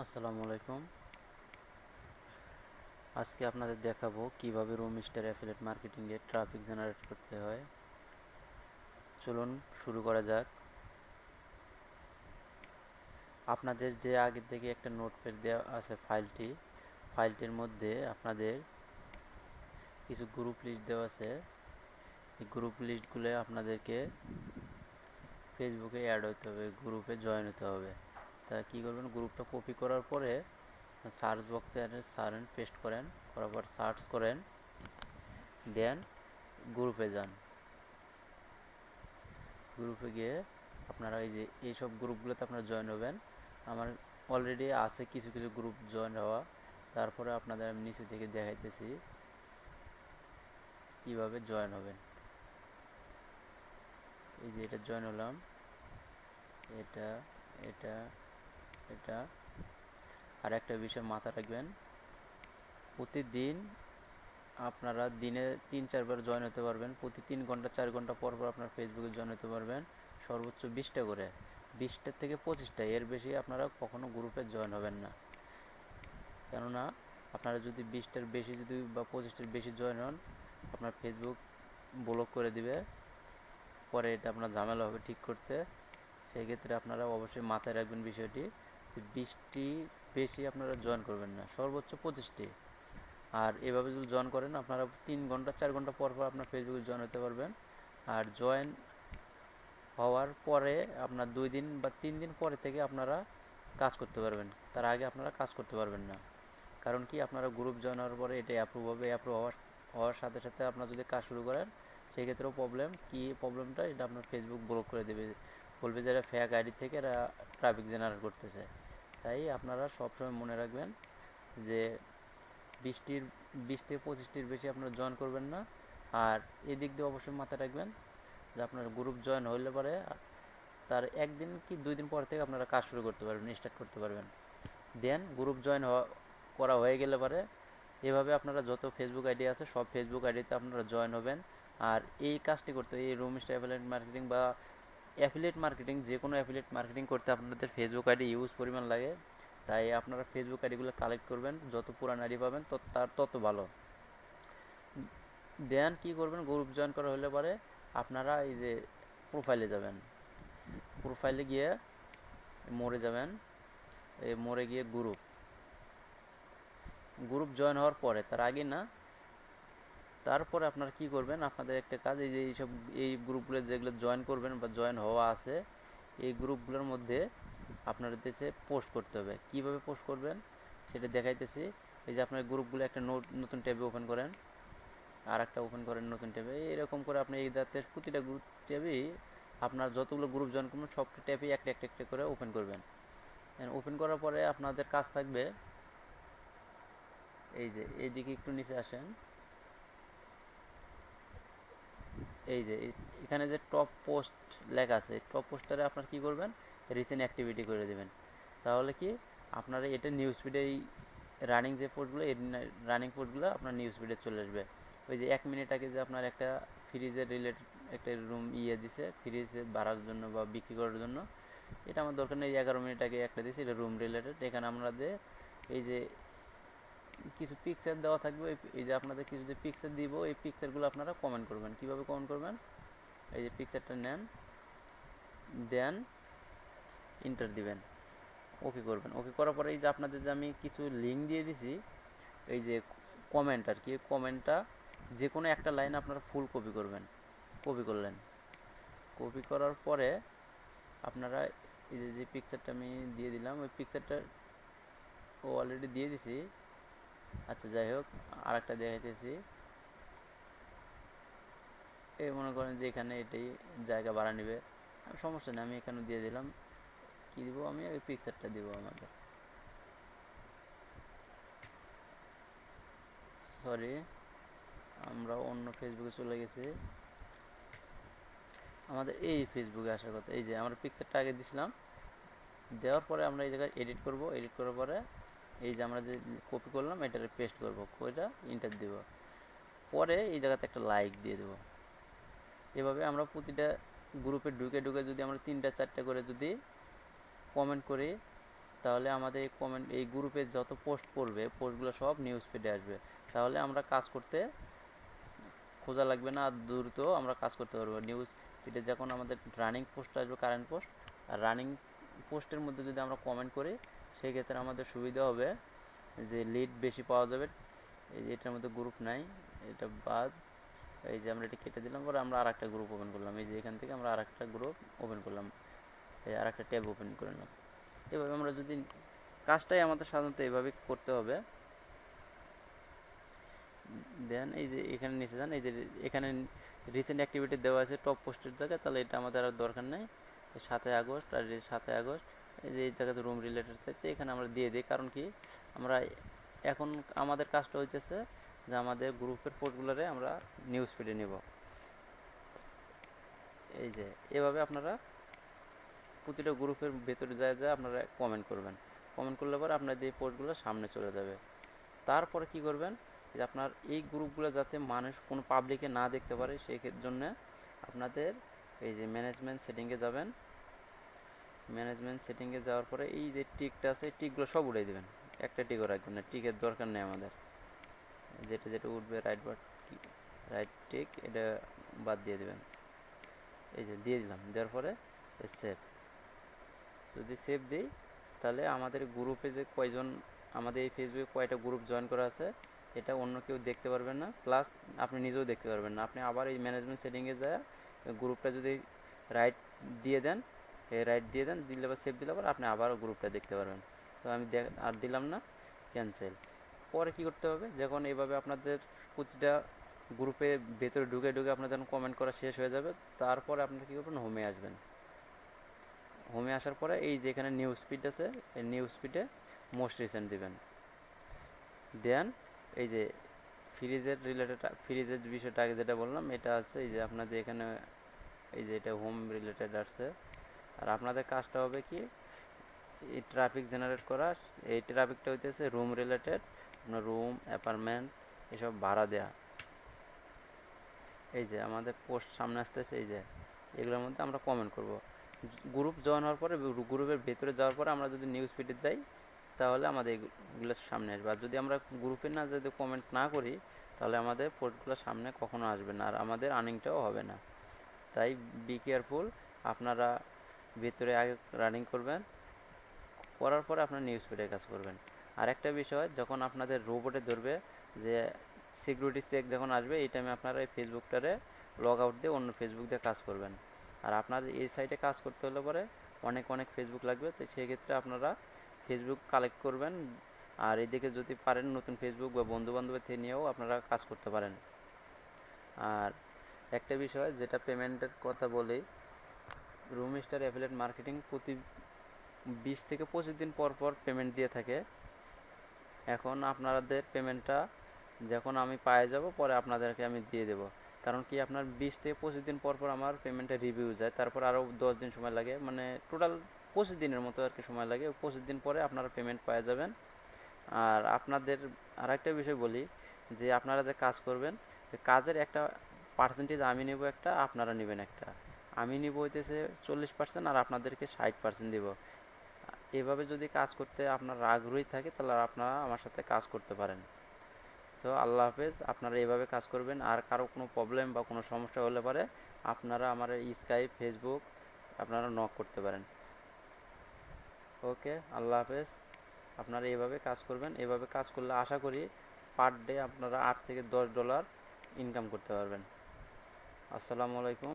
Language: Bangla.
আসসালামু আলাইকুম। আজকে আপনাদের দেখাবো কিভাবে রুমস্টার অ্যাফিলিয়েট মার্কেটিংয়ে ট্রাফিক জেনারেট করতে হয়। চলুন শুরু করা যাক। আপনাদের যে আগে থেকে একটা নোটপ্যাড দেওয়া আছে ফাইলটির মধ্যে আপনাদের কিছু গ্রুপ লিস্ট দেওয়া আছে। এই গ্রুপ লিস্টগুলো আপনাদেরকে ফেসবুকে অ্যাড হতে হবে, গ্রুপে জয়েন হতে হবে। তা কী করবেন, গ্রুপটা কপি করার পরে সার্চ বক্সে পেস্ট করেন, করার পর সার্চ করেন, দেন গ্রুপে যান। গ্রুপে গিয়ে আপনারা এইসব গ্রুপগুলোতে আপনারা জয়েন হবেন। আমার অলরেডি আছে কিছু কিছু গ্রুপ জয়েন হওয়া। তারপরে আপনাদের আমি নিচে থেকে দেখাইতেছি কিভাবে জয়েন হবেন। এই যে এটা জয়েন হলাম, এটা এটা এটা আর একটা বিষয় মাথা রাখবেন, প্রতিদিন আপনারা দিনে 3-4 বার জয়েন হতে পারবেন। প্রতি 3 ঘন্টা 4 ঘন্টা পর পর আপনার ফেসবুকে জয়েন হতে পারবেন। সর্বোচ্চ 20টা করে, 20টার থেকে 25টা, এর বেশি আপনারা কখনো গ্রুপে জয়েন হবেন না। কেননা আপনারা যদি 20টার বেশি বা 25টার বেশি জয়েন হন, আপনার ফেসবুক ব্লক করে দিবে। পরে এটা আপনার ঝামেলা হবে ঠিক করতে। সেই ক্ষেত্রে আপনারা অবশ্যই মাথায় রাখবেন বিষয়টি, যে 20টি বেশি আপনারা জয়েন করবেন না, সর্বোচ্চ 25টি। আর এভাবে যদি জয়েন করেন, আপনারা 3 ঘন্টা 4 ঘন্টা পর পর আপনার ফেসবুকে জয়েন হতে পারবেন। আর জয়েন হওয়ার পরে আপনার 2 দিন বা 3 দিন পরে থেকে আপনারা কাজ করতে পারবেন। তার আগে আপনারা কাজ করতে পারবেন না। কারণ কি, আপনারা গ্রুপ জয়েন হওয়ার পরে এটা অ্যাপ্রুভ হবে। অ্যাপ্রুভ হওয়ার সাথে সাথে আপনারা যদি কাজ শুরু করেন, সেক্ষেত্রেও প্রবলেমটা এটা আপনার ফেসবুক ব্লক করে দেবে, বলবে যে এরা ফেক আইডি থেকে এরা ট্রাফিক জেনারেট করতেছে। তাই আপনারা সবসময় মনে রাখবেন যে 20টির 20 থেকে 25টির বেশি আপনারা জয়েন করবেন না। আর এদিক দিয়ে অবশ্যই মাথায় রাখবেন যে আপনার গ্রুপ জয়েন হইলে পরে তার 1 দিন কি 2 দিন পর থেকে আপনারা কাজ শুরু করতে পারবেন, স্টার্ট করতে পারবেন। দেন গ্রুপ জয়েন করা হয়ে গেলে পরে এভাবে আপনারা যত ফেসবুক আইডি আছে সব ফেসবুক আইডিতে আপনারা জয়েন হবেন। আর এই কাজটি করতে, এই রুমস্টার অ্যাফিলিয়েট মার্কেটিং বা অ্যাফিলিয়েট মার্কেটিং, যে কোনো অ্যাফিলিয়েট মার্কেটিং করতে আপনাদের ফেসবুক আইডি ইউজ পরিমাণ লাগে। তাই আপনারা ফেসবুক আইডিগুলো কালেক্ট করবেন, যত পুরান আইডি পাবেন তত ভালো। দেন কি করবেন, গ্রুপ জয়েন করা হলে পরে আপনারা এই যে প্রোফাইলে যাবেন, প্রোফাইলে গিয়ে মোড়ে যাবেন, এই মোড়ে গিয়ে গ্রুপ জয়েন হওয়ার পরে, তার আগে না, তারপরে আপনারা কি করবেন, আপনাদের একটা কাজ, এই যে এই গ্রুপগুলো যেগুলো জয়েন করবেন বা জয়েন হওয়া আছে, এই গ্রুপগুলোর মধ্যে আপনাদের পোস্ট করতে হবে। কিভাবে পোস্ট করবেন সেটা দেখাইতেছি। এই যে আপনার গ্রুপগুলো একটা নতুন ট্যাবে ওপেন করেন, আর একটা ওপেন করেন নতুন ট্যাবে। এরকম করে আপনি এই জাতের প্রতিটা গ্রুপ ট্যাবেই আপনার যতগুলো গ্রুপ জয়েন করবেন সবটা ট্যাবেই একটা একটা একটা করে ওপেন করবেন। ওপেন করার পরে আপনাদের কাজ থাকবে, এই যে এইদিকে একটু নিচে আসেন, এই যে এখানে যে টপ পোস্ট লেখা আছে, টপ পোস্টারে আপনার কি করবেন, রিসেন্ট অ্যাক্টিভিটি করে দেবেন। তাহলে কি আপনারা এটা নিউজ ফিডে, এই রানিং যে পোস্টগুলো, এই রানিং পোস্টগুলো আপনার নিউজ ফিডে চলে আসবে। ওই যে 1 মিনিট আগে যে আপনার একটা ফ্রিজের রিলেটেড একটা রুম দিছে, ফ্রিজে বাড়ার জন্য বা বিক্রি করার জন্য, এটা আমার দরকার নেই। 11 মিনিট আগে একটা দিছে, এটা রুম রিলেটেড। এখানে আমাদের এই যে কিছু পিকচার দেওয়া থাকবে, এই যে আপনাদের কিছু যে পিকচার দিব, এই পিকচারগুলো আপনারা কমেন্ট করবেন। কিভাবে কমেন্ট করবেন, এই যে পিকচারটা নেন, দেন ইন্টার দিবেন, ওকে করবেন। ওকে করার পরে এই যে আপনাদের যে আমি কিছু লিঙ্ক দিয়ে দিছি, এই যে কমেন্ট আর কি, কমেন্টটা যে কোনো একটা লাইন আপনারা ফুল কপি করবেন। কপি করলেন, কপি করার পরে আপনারা এই যে পিকচারটা আমি দিয়ে দিলাম, ওই পিকচারটা অলরেডি দিয়ে দিছি। আচ্ছা যাই হোক, আর একটা দেখাইতেছি। এই মনে করেন যে এখানে এটাই জায়গা ভাড়া নেবে, সমস্যা নেই, আমি এখানে দিয়ে দিলাম। কি দিব, আমি ওই পিকচারটা দিব আমাদের, সরি আমরা অন্য ফেসবুকে চলে গেছি। আমাদের এই ফেসবুকে আসার কথা, এই যে আমরা পিকচারটা আগে দিছিলাম, দেওয়ার পরে আমরা এই জায়গায় এডিট করব। এডিট করার পরে এই যে আমরা যে কপি করলাম এটারে পেস্ট করব, ওইটা ইন্টার দিব, পরে এই জায়গাতে একটা লাইক দিয়ে দেব। এভাবে আমরা প্রতিটা গ্রুপে ঢুকে ঢুকে যদি আমরা 3টা 4টা করে যদি কমেন্ট করি, তাহলে আমাদের এই গ্রুপে যত পোস্ট পড়বে পোস্টগুলো সব নিউজ ফিডে আসবে। তাহলে আমরা কাজ করতে খোঁজা লাগবে না, আর দ্রুত আমরা কাজ করতে পারবো। নিউজ ফিডে যখন আমাদের রানিং পোস্ট আসবে, কারেন্ট পোস্ট, আর রানিং পোস্টের মধ্যে যদি আমরা কমেন্ট করি, সেই ক্ষেত্রে আমাদের সুবিধা হবে যে লিড বেশি পাওয়া যাবে। এই যে এটার মধ্যে গ্রুপ নাই, এটা বাদ। এই যে আমরা এটা কেটে দিলাম, পরে আমরা আর একটা গ্রুপ ওপেন করলাম। এই যে এখান থেকে আমরা আর একটা গ্রুপ ওপেন করলাম, এই আর একটা ট্যাব ওপেন করে নিলাম। এভাবে আমরা যদি কাজটাই আমাদের সাধারণত এভাবে করতে হবে। দেন এই যে এখানে নিচে যান, এই যে এখানে রিসেন্ট অ্যাক্টিভিটি দেওয়া আছে টপ পোস্টের জায়গায়, তাহলে এটা আমাদের আর দরকার নেই। 7 আগস্ট আর 7 আগস্ট, এই যে এই জায়গাতে রুম রিলেটেড চাইছে, এখানে আমরা দিয়ে দিই। কারণ কি, আমরা এখন আমাদের কাজটা হইতেছে যে আমাদের গ্রুপের পোস্টগুলোরে আমরা নিউজ ফিডে নিব। এই যে এভাবে আপনারা প্রতিটা গ্রুপের ভেতরে যায় আপনারা কমেন্ট করবেন। কমেন্ট করলে পরে আপনাদের এই পোস্টগুলো সামনে চলে যাবে। তারপরে কি করবেন, যে আপনার এই গ্রুপগুলো যাতে মানুষ কোনো পাবলিকে না দেখতে পারে, সেই জন্য আপনাদের এই যে ম্যানেজমেন্ট সেটিংয়ে যাবেন। ম্যানেজমেন্ট সেটিংয়ে যাওয়ার পরে এই যে টিকটা আছে, টিকগুলো সব উঠিয়ে দেবেন, একটা টিকও রাখবেন না, টিকের দরকার নেই আমাদের। যেটা যেটা উঠবে রাইট টিক, এটা বাদ দিয়ে দেবেন। এই যে দিয়ে দিলাম, দেওয়ার পরে সেভ। যদি সেভ দিই, তাহলে আমাদের গ্রুপে যে কয়জন, আমাদের এই ফেসবুকে কয়টা গ্রুপ জয়েন করা আছে, এটা অন্য কেউ দেখতে পারবেন না, প্লাস আপনি নিজেও দেখতে পারবেন না। আপনি আবার এই ম্যানেজমেন্ট সেটিংয়ে যায় গ্রুপটা যদি রাইট দিয়ে দেন, দিলে বা সেভ দিলে আবার আপনি আবারও গ্রুপটা দেখতে পারবেন। তো আমি আর দিলাম না, ক্যান্সেল। পরে কি করতে হবে, যখন এইভাবে আপনাদের প্রতিটা গ্রুপে ভেতরে ঢুকে ঢুকে আপনার যখন কমেন্ট করা শেষ হয়ে যাবে, তারপরে আপনারা কী করবেন, হোমে আসবেন। হোমে আসার পরে এই যে এখানে নিউজ ফিড আছে, এই নিউজ ফিডে মোস্ট রিসেন্ট দিবেন। দেন এই যে ফ্রিজের বিষয়টা আগে যেটা বললাম, এটা আছে এই যে আপনাদের এখানে, এই যে এটা হোম রিলেটেড আসছে। আর আপনাদের কাজটা হবে কি, এই ট্রাফিক জেনারেট করা। এই ট্রাফিকটা হইতেছে রুম রিলেটেড, আপনার রুম, অ্যাপার্টমেন্ট এসব ভাড়া দেয়া। এই যে আমাদের পোস্ট সামনে আসতেছে, এই যে এগুলোর মধ্যে আমরা কমেন্ট করব। গ্রুপ জয়েন হওয়ার পরে, গ্রুপের ভেতরে যাওয়ার পরে আমরা যদি নিউজ ফিডে যাই, তাহলে আমাদের এগুলো সামনে আসবে। আর যদি আমরা গ্রুপে না যদি কমেন্ট না করি, তাহলে আমাদের পোস্টগুলো সামনে কখনো আসবে না, আর আমাদের আর্নিংটাও হবে না। তাই বি কেয়ারফুল, আপনারা ভেতরে আগে রানিং করবেন, করার পরে আপনার নিউজ ফিডে কাজ করবেন। আর একটা বিষয়, যখন আপনাদের রোবটে ধরবে যে সিকিউরিটি চেক যখন আসবে, এই টাইমে আপনারা এই ফেসবুকটারে লগ আউট দিয়ে অন্য ফেসবুক দিয়ে কাজ করবেন। আর আপনার এই সাইটে কাজ করতে হলে পরে অনেক অনেক ফেসবুক লাগবে, তো সেক্ষেত্রে আপনারা ফেসবুক কালেক্ট করবেন। আর এদিকে যদি পারেন নতুন ফেসবুক বা বন্ধু বান্ধবের থেকে নিয়েও আপনারা কাজ করতে পারেন। আর একটা বিষয় যেটা পেমেন্টের কথা বলি, রুমস্টার অ্যাফিলিয়েট মার্কেটিং প্রতি 20 থেকে 25 দিন পর পর পেমেন্ট দিয়ে থাকে। এখন আপনাদের পেমেন্টটা যখন আমি পেয়ে যাব, পরে আপনাদেরকে আমি দিয়ে দেব। কারণ কি, আপনার 20 থেকে 25 দিন পর পর আমার পেমেন্টটা রিভিউ যায়, তারপর আরও 10 দিন সময় লাগে, মানে টোটাল 25 দিনের মতো আর কি সময় লাগে। 25 দিন পরে আপনারা পেমেন্ট পেয়ে যাবেন। আর আপনাদের আরেকটা বিষয় বলি, যে আপনারা যে কাজ করবেন, কাজের একটা পার্সেন্টেজ আমি নেব একটা, আপনারা নেবেন একটা। আমি নিব হইতেছে 40%, আর আপনাদেরকে 60% দেব। এভাবে যদি কাজ করতে আপনার আগ্রহী থাকে, তাহলে আপনারা আমার সাথে কাজ করতে পারেন। সো আল্লাহ হাফেজ, আপনারা এইভাবে কাজ করবেন। আর কারো কোনো প্রবলেম বা কোনো সমস্যা হলে পারে, আপনারা আমার স্কাইপ, ফেসবুক আপনারা নক করতে পারেন। ওকে, আল্লাহ হাফেজ। আপনারা এইভাবে কাজ করবেন। এভাবে কাজ করলে আশা করি পার ডে আপনারা $8 থেকে $10 ইনকাম করতে পারবেন। আসসালামু আলাইকুম।